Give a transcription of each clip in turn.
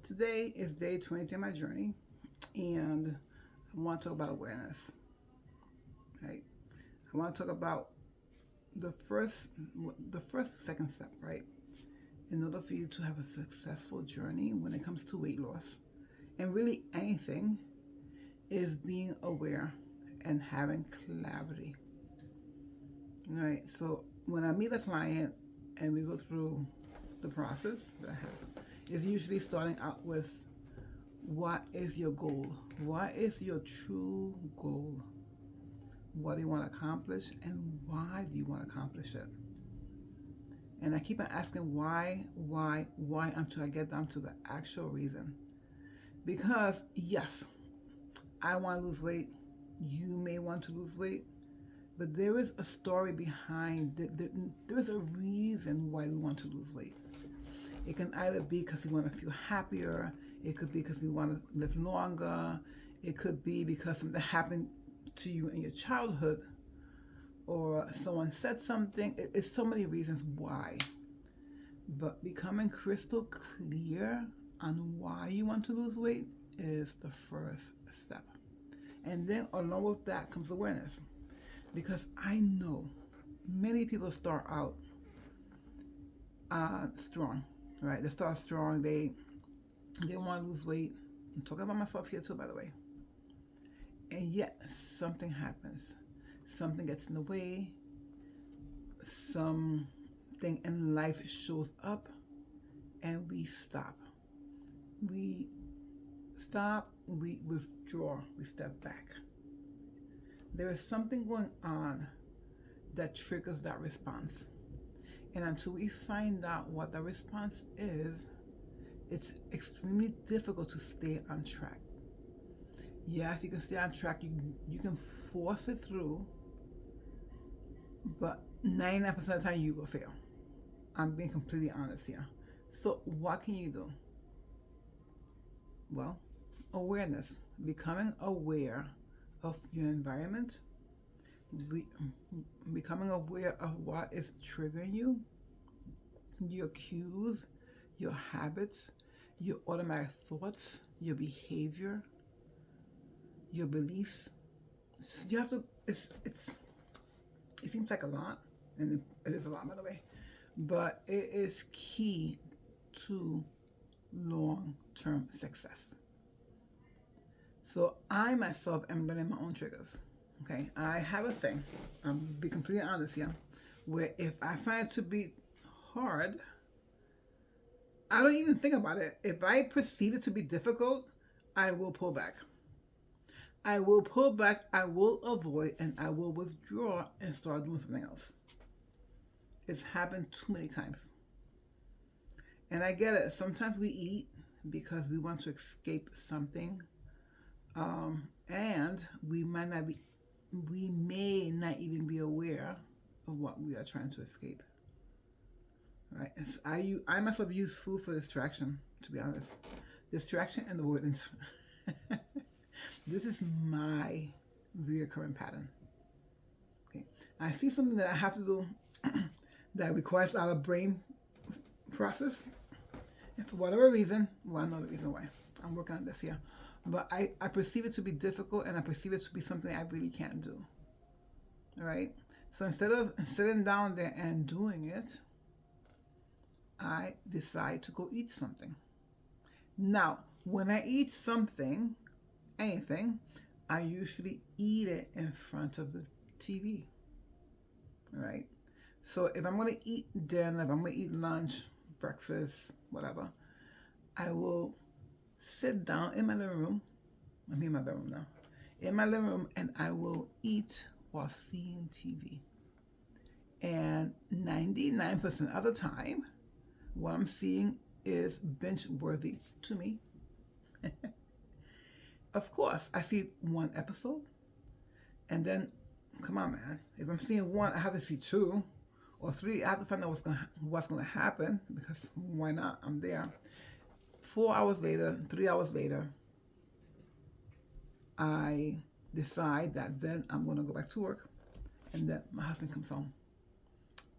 Today is day 23 of my journey, and I want to talk about awareness. Right? I want to talk about the first, second step. Right? In order for you to have a successful journey when it comes to weight loss, and really anything, is being aware and having clarity. Right? So when I meet a client and we go through the process that I have, it's usually starting out with, what is your goal? What is your true goal? What do you want to accomplish, and why do you want to accomplish it? And I keep on asking why until I get down to the actual reason. Because yes, I want to lose weight. You may want to lose weight, but there is a story behind it. There is a reason why we want to lose weight. It can either be because we want to feel happier. It could be because we want to live longer. It could be because something happened to you in your childhood, or someone said something. It's so many reasons why. But becoming crystal clear on why you want to lose weight is the first step. And then along with that comes awareness. Because I know many people start out strong, right? They start strong. They want to lose weight. I'm talking about myself here too, by the way. And yet something happens. Something gets in the way. Something in life shows up, and we stop. We stop. We withdraw. We step back. There is something going on that triggers that response. And until we find out what the response is, it's extremely difficult to stay on track. Yes, you can stay on track. You can force it through, but 99% of the time you will fail. I'm being completely honest here. So what can you do? Well, awareness. Becoming aware of your environment, becoming aware of what is triggering you, your cues, your habits, your automatic thoughts, your behavior, your beliefs. You have to. It seems like a lot, and it is a lot, by the way, but it is key to long-term success. So I myself am learning my own triggers. Okay, I have a thing. I'm be completely honest here, where if I find it to be hard, I don't even think about it. If I perceive it to be difficult, I will pull back. I will pull back, I will avoid, and I will withdraw and start doing something else. It's happened too many times. And I get it. Sometimes we eat because we want to escape something. And we may not even be aware of what we are trying to escape. Right? I myself use food for distraction, to be honest. Distraction and avoidance. This is my reoccurring pattern. Okay. I see something that I have to do that requires a lot of brain process. And for whatever reason, well, I know the reason why. I'm working on this here. But I perceive it to be difficult, and I perceive it to be something I really can't do. All right? So instead of sitting down there and doing it, I decide to go eat something. Now, when I eat something, anything, I usually eat it in front of the TV. All right? So if I'm going to eat dinner, if I'm going to eat lunch, breakfast, whatever, I will sit down in my living room. I'm in my bedroom now. In my living room, and I will eat while seeing TV. And 99% of the time, what I'm seeing is binge worthy to me. Of course, I see one episode, and then, come on, man. If I'm seeing one, I have to see two or three. I have to find out what's gonna happen, because why not? I'm there. 4 hours later, 3 hours later, I decide that then I'm going to go back to work, and then my husband comes home,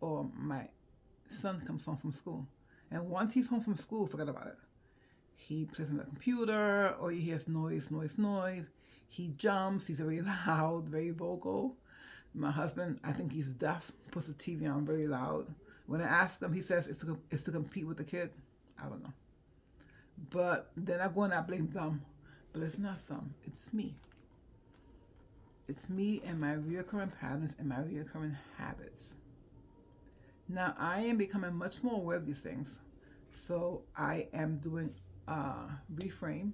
or my son comes home from school. And once he's home from school, forget about it. He plays on the computer, or he hears noise, noise, noise. He jumps. He's very loud, very vocal. My husband, I think he's deaf, puts the TV on very loud. When I ask him, he says it's to compete with the kid. I don't know. But then I go and I blame them. But it's not them. It's me. It's me and my reoccurring patterns and my reoccurring habits. Now I am becoming much more aware of these things. So I am doing reframe.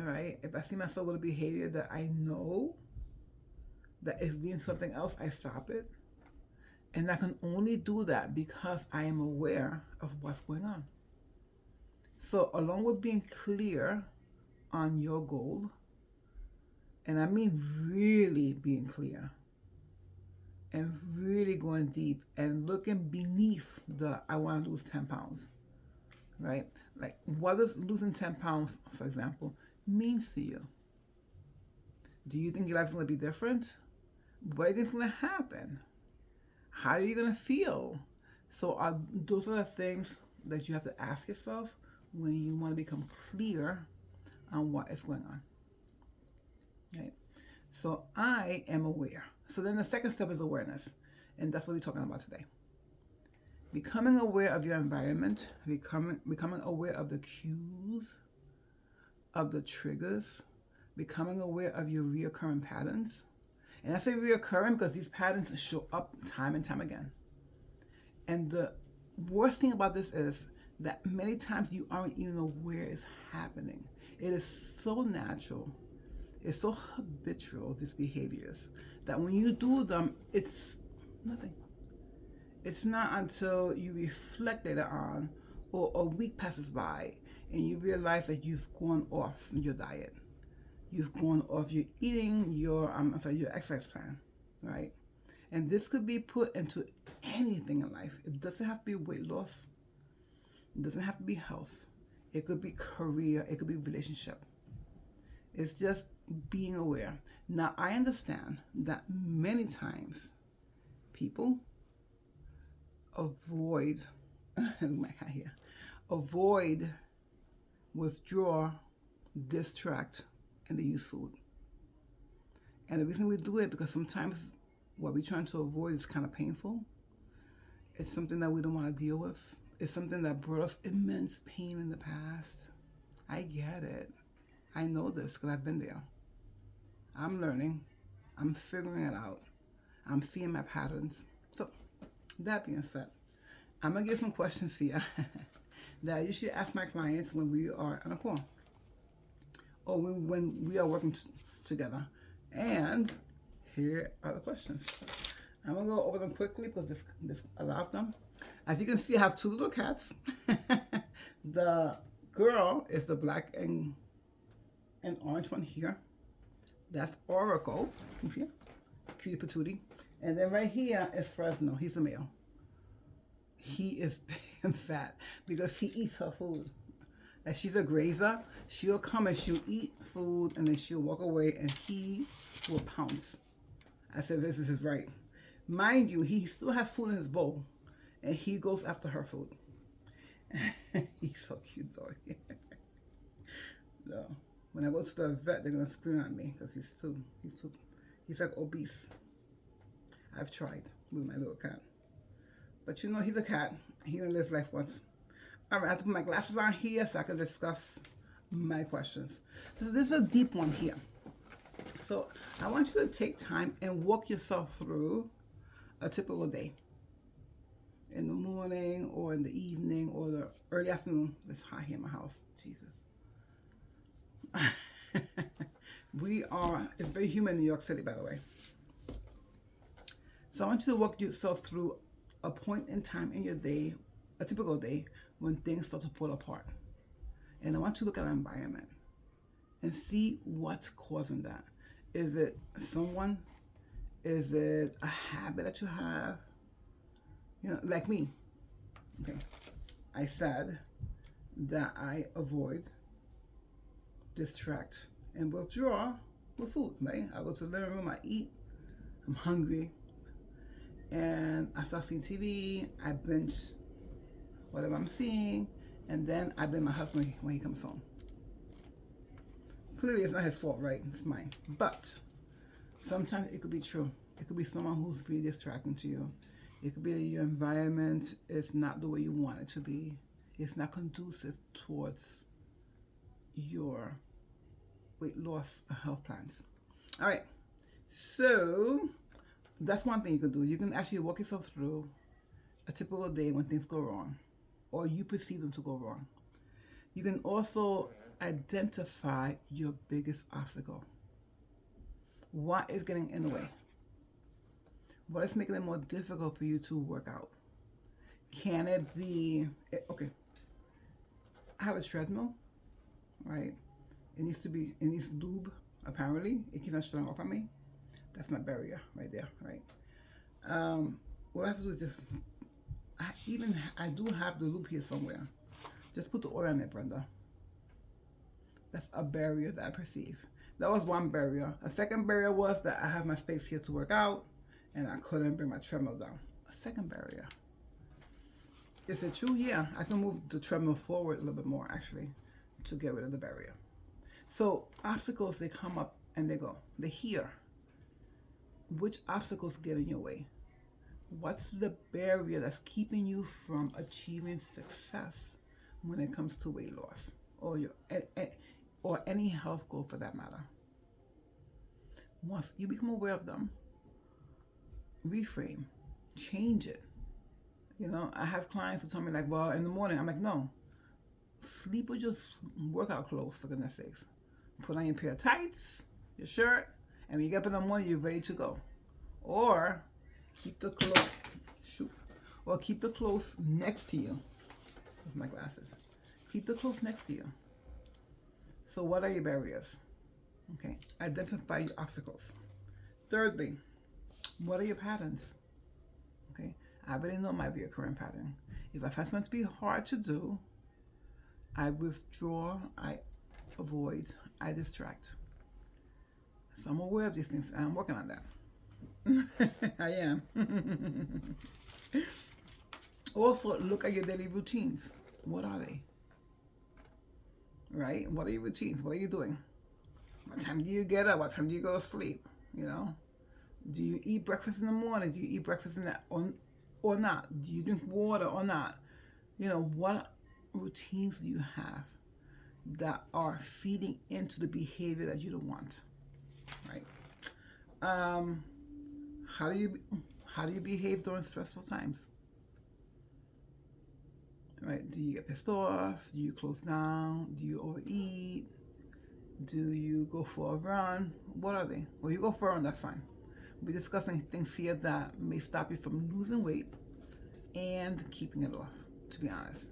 All right. If I see myself with a behavior that I know that is doing something else, I stop it. And I can only do that because I am aware of what's going on. So along with being clear on your goal, and I mean really being clear and really going deep and looking beneath the I want to lose 10 pounds, right? Like, what does losing 10 pounds, for example, means to you? Do you think your life's going to be different? What do you think's going to happen? How are you going to feel? So those are the things that you have to ask yourself when you want to become clear on what is going on. Right? So I am aware. So then the second step is awareness. And that's what we're talking about today. Becoming aware of your environment, becoming aware of the cues, of the triggers, becoming aware of your reoccurring patterns. And I say reoccurring because these patterns show up time and time again. And the worst thing about this is that many times you aren't even aware it's happening. It is so natural. It's so habitual, these behaviors, that when you do them, it's nothing. It's not until you reflect later on or a week passes by and you realize that you've gone off your diet. You've gone off your eating, your exercise plan, right? And this could be put into anything in life. It doesn't have to be weight loss. It doesn't have to be health. It could be career. It could be relationship. It's just being aware. Now, I understand that many times people avoid, withdraw, distract, and they use food. And the reason we do it because sometimes what we're trying to avoid is kind of painful. It's something that we don't want to deal with. It's something that brought us immense pain in the past. I get it. I know this because I've been there. I'm learning. I'm figuring it out. I'm seeing my patterns. So, that being said, I'm going to give some questions here that I usually ask my clients when we are on a call or when we are working together. And here are the questions. I'm going to go over them quickly because this allows them. As you can see, I have two little cats. The girl is the black and orange one here. That's Oracle. Cutie patootie. And then right here is Fresno. He's a male. He is big and fat because he eats her food. Like, she's a grazer. She'll come and she'll eat food and then she'll walk away and he will pounce. I said, this is his right. Mind you, he still has food in his bowl and he goes after her food. He's so cute, though. So, when I go to the vet, they're gonna scream at me because he's like obese. I've tried with my little cat. But you know, he's a cat. He only lives life once. All right, I have to put my glasses on here so I can discuss my questions. This is a deep one here. So I want you to take time and walk yourself through a typical day. In the morning or in the evening or the early afternoon. It's hot here in my house. Jesus. It's very humid in New York City, by the way. So I want you to walk yourself through a point in time in your day, a typical day, when things start to fall apart. And I want you to look at our environment and see what's causing that. Is it someone? Is it a habit that you have? You know, like me. Okay. I said that I avoid, distract, and withdraw with food, right? I go to the living room, I eat, I'm hungry, and I start seeing TV, I binge whatever I'm seeing, And then I blame my husband when he comes home. Clearly, it's not his fault, right? It's mine. But sometimes it could be true. It could be someone who's really distracting to you. It could be that your environment is not the way you want it to be. It's not conducive towards your weight loss and health plans. All right. So that's one thing you can do. You can actually walk yourself through a typical day when things go wrong, or you perceive them to go wrong. You can also identify your biggest obstacle. What is getting in the way? What is making it more difficult for you to work out? Can it be, okay, I have a treadmill, right? It needs lube, apparently. It keeps on shutting off on me. That's my barrier right there, right? What I have to do is just, I do have the lube here somewhere. Just put the oil on it, Brenda. That's a barrier that I perceive. That was one barrier. A second barrier was that I have my space here to work out and I couldn't bring my treadmill down. A second barrier. Is it true? Yeah, I can move the treadmill forward a little bit more actually to get rid of the barrier. So obstacles, they come up and they go. They're here. Which obstacles get in your way? What's the barrier that's keeping you from achieving success when it comes to weight loss or any health goal for that matter? Once you become aware of them, reframe, change it. You know, I have clients who tell me like, well, in the morning, I'm like, no, sleep with your workout clothes, for goodness sakes. Put on your pair of tights, your shirt, and when you get up in the morning, you're ready to go. Or keep the clothes, or keep the clothes next to you. With my glasses. Keep the clothes next to you. So what are your barriers? Okay, identify your obstacles. Thirdly, what are your patterns? Okay, I already know my recurring pattern. If I find something to be hard to do, I withdraw, I avoid, I distract. So I'm aware of these things and I'm working on that. I am. Also, look at your daily routines. What are they? Right? What are your routines? What are you doing? What time do you get up? What time do you go to sleep? You know? Do you eat breakfast in the morning? Do you eat breakfast in that or not? Do you drink water or not? You know, what routines do you have that are feeding into the behavior that you don't want? Right? How do you behave during stressful times? Right? Do you get pissed off? Do you close down? Do you overeat? Do you go for a run? What are they? Well, you go for a run, that's fine. We're discussing things here that may stop you from losing weight and keeping it off, to be honest.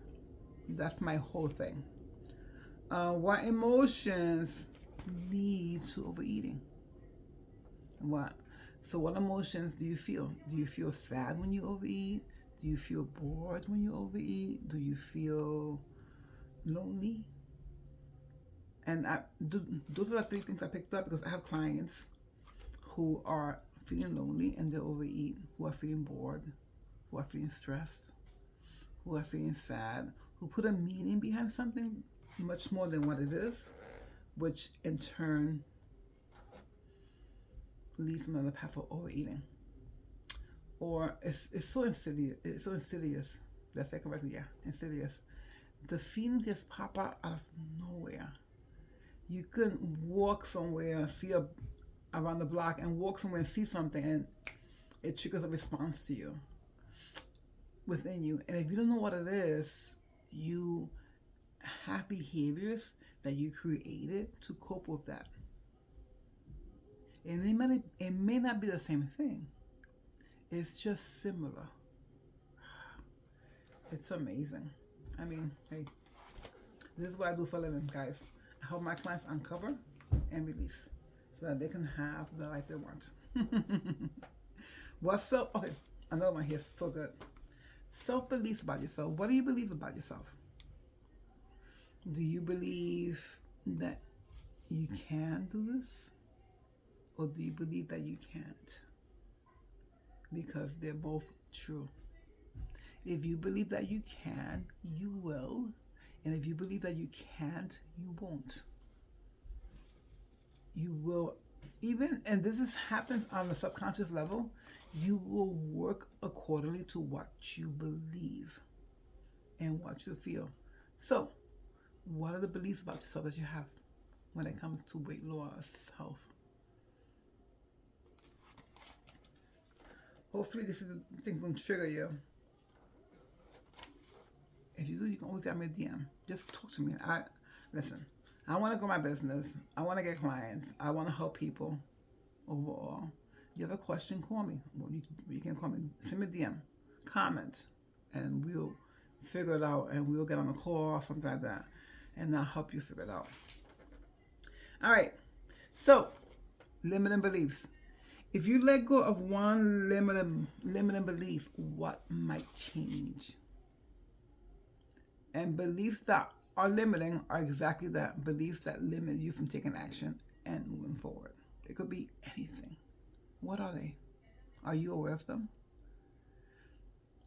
That's my whole thing. What emotions lead to overeating? So what emotions do you feel? Do you feel sad when you overeat? Do you feel bored when you overeat? Do you feel lonely? And those are the three things I picked up because I have clients who are feeling lonely and they overeat, who are feeling bored, who are feeling stressed, who are feeling sad, who put a meaning behind something much more than what it is, which in turn leads them on the path of overeating. Or it's so insidious. It's so insidious. Did I say correctly? Yeah, insidious. The feelings just pop out of nowhere. You can walk somewhere, around the block, and walk somewhere and see something, and it triggers a response to you within you. And if you don't know what it is, you have behaviors that you created to cope with that. And it may not be the same thing. It's just similar. It's amazing. I mean, hey, this is what I do for a living, guys. I help my clients uncover and release so that they can have the life they want. Okay, another one here, so good. Self-beliefs about yourself. What do you believe about yourself? Do you believe that you can do this? Or do you believe that you can't? Because they're both true. If you believe that you can, you will. if you believe that you can't, you won't. You will, even, and happens on a subconscious level, you will work accordingly to what you believe and what you feel. So, what are the beliefs about yourself that you have when it comes to weight loss, health? Hopefully this is the thing going to trigger you. If you do, you can always have me a DM. Just talk to me. Listen, I want to grow my business. I want to get clients. I want to help people overall. You have a question, call me. Well, you can call me. Send me a DM. Comment. And we'll figure it out. And we'll get on a call or something like that. And I'll help you figure it out. All right. So, limiting beliefs. If you let go of one limiting belief, what might change? And beliefs that are limiting are exactly that, beliefs that limit you from taking action and moving forward. It could be anything. What are they? Are you aware of them?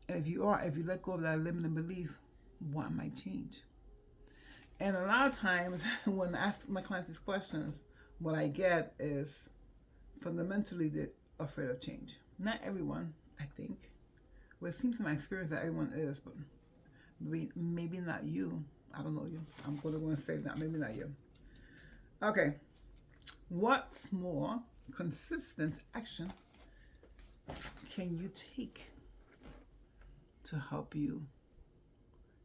And if you let go of that limiting belief, what might change? And a lot of times when I ask my clients these questions, what I get is fundamentally they're afraid of change. Not everyone, I think. Well, it seems in my experience that everyone is, but maybe not you. I don't know you. I'm going to go and say that. Maybe not you. Okay. What's more consistent action can you take to help you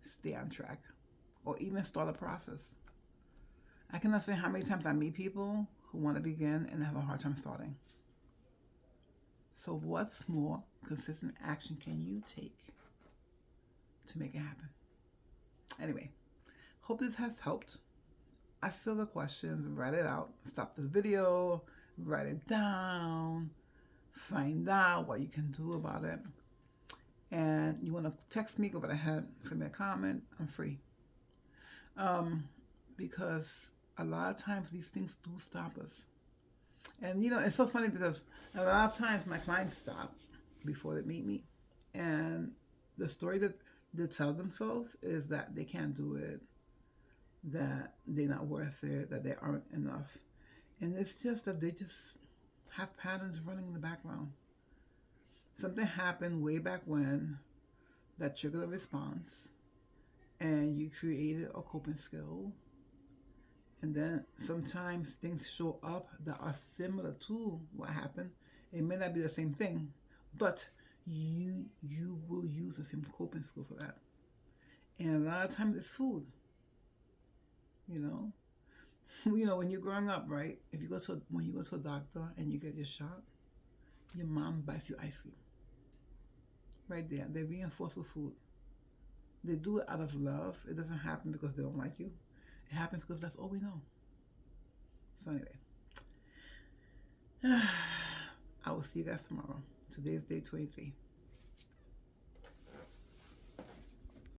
stay on track or even start a process? I cannot say how many times I meet people who want to begin and have a hard time starting. So what's more consistent action can you take to make it happen? Anyway, hope this has helped. Ask the questions, write it out, stop the video, write it down, find out what you can do about it. And you want to text me, go right ahead, send me a comment, I'm free. Because a lot of times these things do stop us. And it's so funny because a lot of times my clients stop before they meet me. And the story that they tell themselves is that they can't do it, that they're not worth it, that they aren't enough. And it's just that they just have patterns running in the background. Something happened way back when that triggered a response, and you created a coping skill. And then sometimes things show up that are similar to what happened. It may not be the same thing, but you will use the same coping skill for that. And a lot of times it's food. When you're growing up, right? When you go to a doctor and you get your shot, your mom buys you ice cream. Right there, they reinforce with food. They do it out of love. It doesn't happen because they don't like you. It happens because that's all we know. So anyway, I will see you guys tomorrow. Today's day 23.